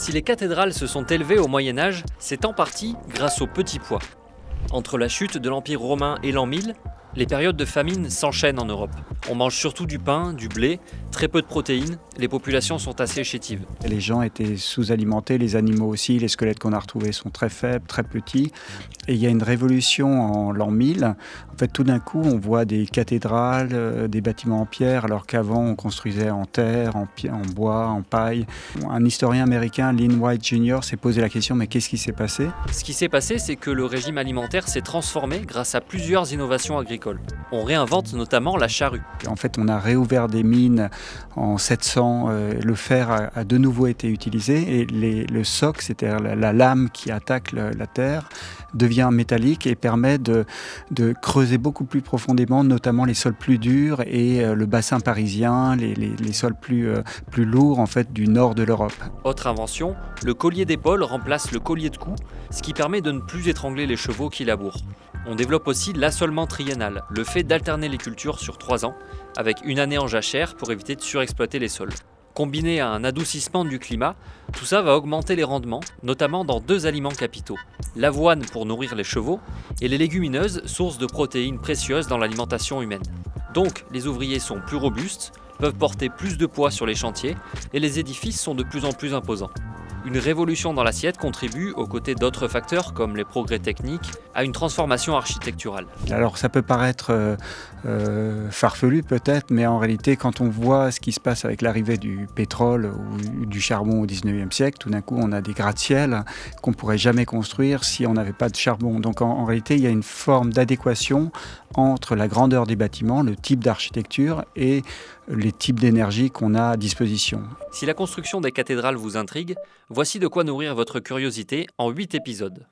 Si les cathédrales se sont élevées au Moyen-Âge, c'est en partie grâce au petit pois. Entre la chute de l'Empire romain et l'an 1000, les périodes de famine s'enchaînent en Europe. On mange surtout du pain, du blé, très peu de protéines, les populations sont assez chétives. Les gens étaient sous-alimentés, les animaux aussi, les squelettes qu'on a retrouvés sont très faibles, très petits. Et il y a une révolution en l'an 1000. En fait, tout d'un coup, on voit des cathédrales, des bâtiments en pierre, alors qu'avant, on construisait en terre, en bois, en paille. Un historien américain, Lynn White Jr., s'est posé la question, mais qu'est-ce qui s'est passé ? Ce qui s'est passé, c'est que le régime alimentaire s'est transformé grâce à plusieurs innovations agricoles. On réinvente notamment la charrue. En fait, on a réouvert des mines en 700. Le fer a de nouveau été utilisé et le soc, c'est-à-dire la lame qui attaque la terre, devient métallique et permet de creuser beaucoup plus profondément, notamment les sols plus durs et le bassin parisien, les sols plus lourds en fait, du nord de l'Europe. Autre invention, le collier d'épaule remplace le collier de cou, ce qui permet de ne plus étrangler les chevaux qui labourent. On développe aussi l'assolement triennal, le fait d'alterner les cultures sur 3 ans, avec une année en jachère pour éviter de surexploiter les sols. Combiné à un adoucissement du climat, tout ça va augmenter les rendements, notamment dans 2 aliments capitaux. L'avoine pour nourrir les chevaux et les légumineuses, source de protéines précieuses dans l'alimentation humaine. Donc, les ouvriers sont plus robustes, peuvent porter plus de poids sur les chantiers et les édifices sont de plus en plus imposants. Une révolution dans l'assiette contribue, aux côtés d'autres facteurs comme les progrès techniques, à une transformation architecturale. Alors ça peut paraître farfelu peut-être, mais en réalité quand on voit ce qui se passe avec l'arrivée du pétrole ou du charbon au 19e siècle, tout d'un coup on a des gratte-ciel qu'on ne pourrait jamais construire si on n'avait pas de charbon. Donc en réalité il y a une forme d'adéquation entre la grandeur des bâtiments, le type d'architecture et les types d'énergie qu'on a à disposition. Si la construction des cathédrales vous intrigue, voici de quoi nourrir votre curiosité en 8 épisodes.